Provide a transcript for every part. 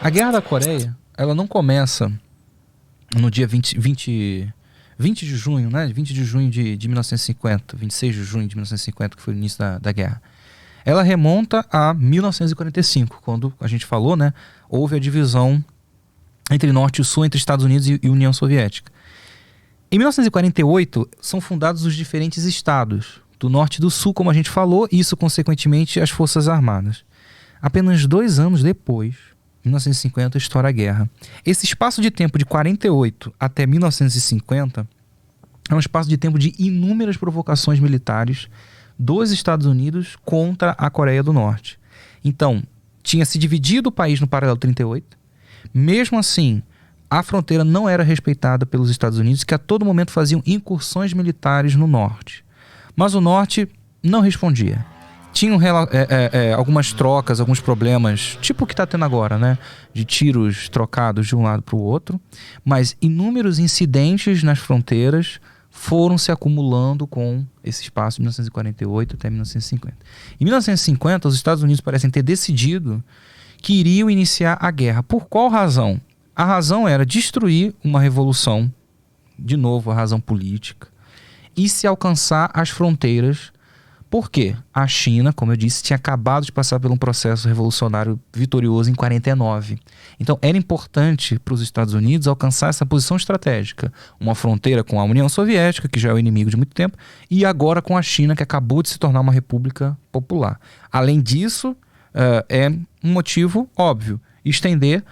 A Guerra da Coreia, ela não começa no dia 20 de junho, né? 20 de junho de 1950, 26 de junho de 1950, que foi o início da guerra. Ela remonta a 1945, quando a gente falou, né? Houve a divisão entre Norte e Sul, entre Estados Unidos e União Soviética. Em 1948, são fundados os diferentes estados, do Norte e do Sul, como a gente falou, e isso, consequentemente, as Forças Armadas. Apenas 2 anos depois, 1950, estoura a guerra. Esse espaço de tempo de 48 até 1950 é um espaço de tempo de inúmeras provocações militares dos Estados Unidos contra a Coreia do Norte. Então, tinha se dividido o país no paralelo 38. Mesmo assim, a fronteira não era respeitada pelos Estados Unidos, que a todo momento faziam incursões militares no norte. Mas o norte não respondia. Tinham algumas trocas, alguns problemas, tipo o que está tendo agora, né? De tiros trocados de um lado para o outro. Mas inúmeros incidentes nas fronteiras foram se acumulando com esse espaço de 1948 até 1950. Em 1950, os Estados Unidos parecem ter decidido que iriam iniciar a guerra. Por qual razão? A razão era destruir uma revolução, de novo a razão política, e se alcançar as fronteiras. Por quê? A China, como eu disse, tinha acabado de passar por um processo revolucionário vitorioso em 49. Então era importante para os Estados Unidos alcançar essa posição estratégica. Uma fronteira com a União Soviética, que já é o inimigo de muito tempo, e agora com a China, que acabou de se tornar uma república popular. Além disso, é um motivo óbvio, estender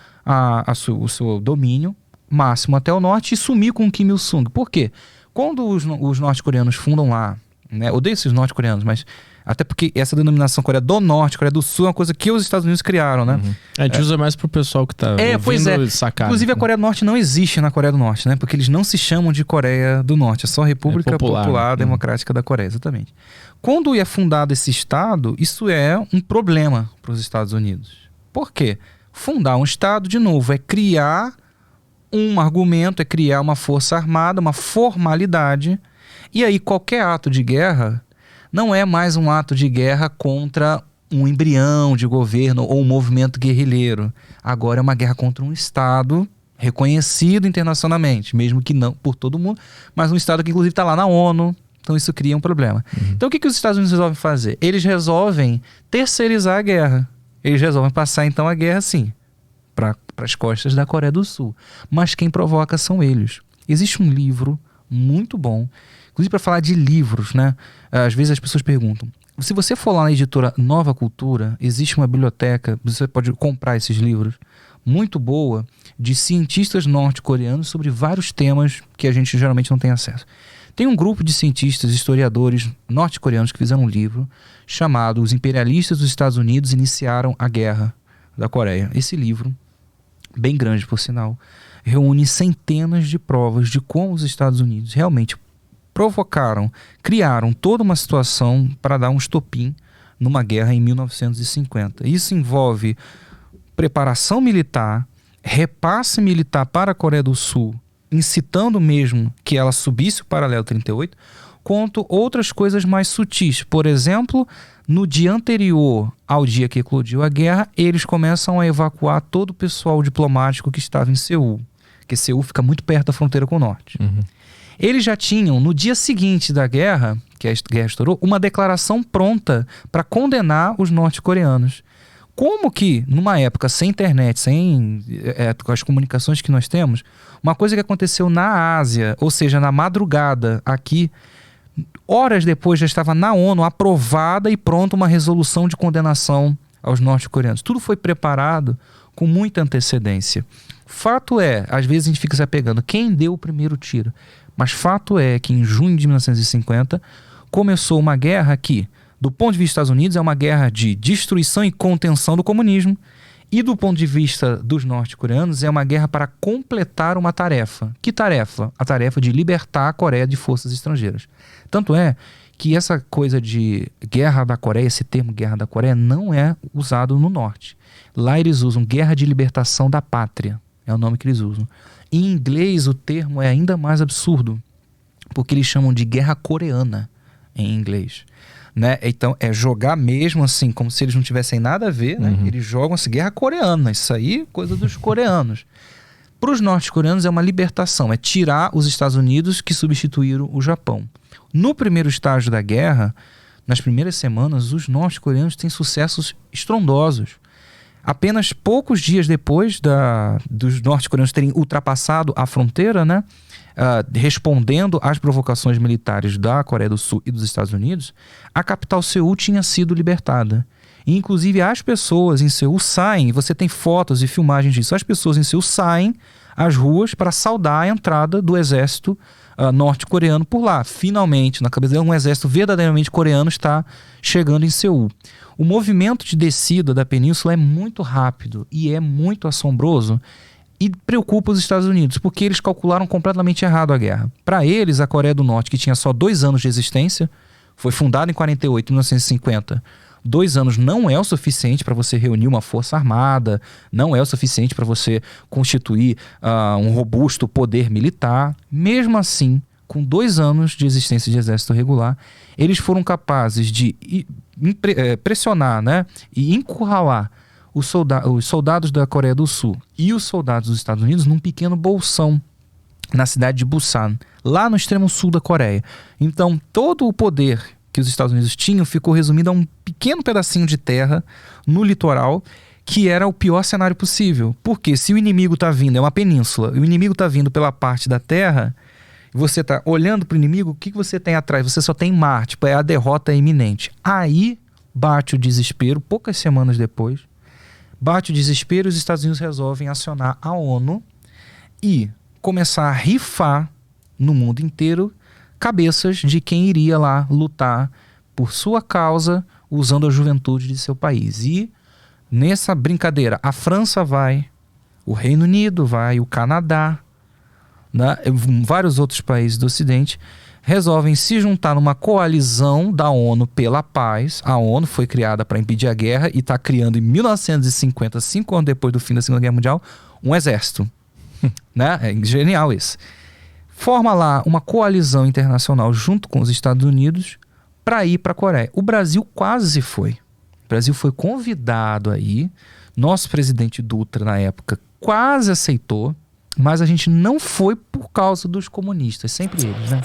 o seu domínio máximo até o norte e sumir com o Kim Il-sung. Por quê? Quando os norte-coreanos fundam lá, né, odeio esses norte-coreanos, mas até porque essa denominação Coreia do Norte, Coreia do Sul é uma coisa que os Estados Unidos criaram, né? Uhum. A gente usa mais pro pessoal que tá ouvindo sacar. Inclusive a Coreia do Norte não existe na Coreia do Norte, né? Porque eles não se chamam de Coreia do Norte, é só a República Popular Democrática da Coreia, exatamente. Quando é fundado esse estado, isso é um problema para os Estados Unidos. Por quê? Fundar um estado, de novo, é criar um argumento, é criar uma força armada, uma formalidade. E aí qualquer ato de guerra não é mais um ato de guerra contra um embrião de governo ou um movimento guerrilheiro. Agora é uma guerra contra um Estado reconhecido internacionalmente, mesmo que não por todo mundo, mas um Estado que inclusive está lá na ONU. Então isso cria um problema. Então o que os Estados Unidos resolvem fazer? Eles resolvem terceirizar a guerra. Eles resolvem passar então a guerra sim para as costas da Coreia do Sul. Mas quem provoca são eles. Existe um livro muito bom, inclusive para falar de livros, né? Às vezes as pessoas perguntam, se você for lá na editora Nova Cultura, existe uma biblioteca, você pode comprar esses livros, muito boa, de cientistas norte-coreanos sobre vários temas que a gente geralmente não tem acesso. Tem um grupo de cientistas, historiadores norte-coreanos que fizeram um livro chamado Os Imperialistas dos Estados Unidos Iniciaram a Guerra da Coreia. Esse livro, bem grande por sinal, reúne centenas de provas de como os Estados Unidos realmente provocaram, criaram toda uma situação para dar um estopim numa guerra em 1950. Isso envolve preparação militar, repasse militar para a Coreia do Sul, incitando mesmo que ela subisse o paralelo 38, quanto outras coisas mais sutis. Por exemplo, no dia anterior ao dia que eclodiu a guerra, eles começam a evacuar todo o pessoal diplomático que estava em Seul, porque Seul fica muito perto da fronteira com o norte. Eles já tinham, no dia seguinte da guerra, que a guerra estourou, uma declaração pronta para condenar os norte-coreanos. Como que, numa época sem internet, sem com as comunicações que nós temos, uma coisa que aconteceu na Ásia, ou seja, na madrugada aqui, horas depois já estava na ONU aprovada e pronta uma resolução de condenação aos norte-coreanos. Tudo foi preparado com muita antecedência. Fato é, às vezes a gente fica se apegando, quem deu o primeiro tiro? Mas fato é que em junho de 1950 começou uma guerra que, do ponto de vista dos Estados Unidos, é uma guerra de destruição e contenção do comunismo, e do ponto de vista dos norte-coreanos é uma guerra para completar uma tarefa. Que tarefa? A tarefa de libertar a Coreia de forças estrangeiras. Tanto é que essa coisa de guerra da Coreia, esse termo guerra da Coreia, não é usado no norte. Lá eles usam guerra de libertação da pátria, é o nome que eles usam. Em inglês o termo é ainda mais absurdo, porque eles chamam de guerra coreana em inglês. né? Então é jogar mesmo assim, como se eles não tivessem nada a ver, né? Eles jogam essa guerra coreana, isso aí coisa dos coreanos. Para os norte-coreanos é uma libertação, é tirar os Estados Unidos que substituíram o Japão. No primeiro estágio da guerra, nas primeiras semanas, os norte-coreanos têm sucessos estrondosos. Apenas poucos dias depois dos norte-coreanos terem ultrapassado a fronteira, né? Respondendo às provocações militares da Coreia do Sul e dos Estados Unidos, a capital Seul tinha sido libertada. E, inclusive, as pessoas em Seul saem, você tem fotos e filmagens disso, as pessoas em Seul saem às ruas para saudar a entrada do exército norte-coreano por lá. Finalmente, na cabeça dele, um exército verdadeiramente coreano está chegando em Seul. O movimento de descida da península é muito rápido e é muito assombroso e preocupa os Estados Unidos, porque eles calcularam completamente errado a guerra. Para eles, a Coreia do Norte, que tinha só 2 anos de existência, foi fundada em 48, 1950, 2 anos não é o suficiente para você reunir uma força armada, não é o suficiente para você constituir um robusto poder militar. Mesmo assim, com 2 anos de existência de exército regular, eles foram capazes de pressionar, né, e encurralar os soldados da Coreia do Sul e os soldados dos Estados Unidos num pequeno bolsão na cidade de Busan, lá no extremo sul da Coreia. Então, todo o poder que os Estados Unidos tinham ficou resumido a um pequeno pedacinho de terra no litoral, que era o pior cenário possível. Porque se o inimigo está vindo, é uma península, e o inimigo está vindo pela parte da terra, e você está olhando para o inimigo, o que você tem atrás? Você só tem mar, tipo, é a derrota iminente. Aí bate o desespero, poucas semanas depois, bate o desespero e os Estados Unidos resolvem acionar a ONU e começar a rifar no mundo inteiro cabeças de quem iria lá lutar por sua causa usando a juventude de seu país. E nessa brincadeira, a França vai, o Reino Unido vai, o Canadá, né, vários outros países do Ocidente resolvem se juntar numa coalizão da ONU pela paz. A ONU foi criada para impedir a guerra e está criando em 1950, 5 anos depois do fim da Segunda Guerra Mundial, um exército. Né? É genial isso. Forma lá uma coalizão internacional junto com os Estados Unidos para ir para a Coreia. O Brasil quase foi. O Brasil foi convidado aí. Nosso presidente Dutra, na época, quase aceitou, mas a gente não foi por causa dos comunistas. Sempre eles, né?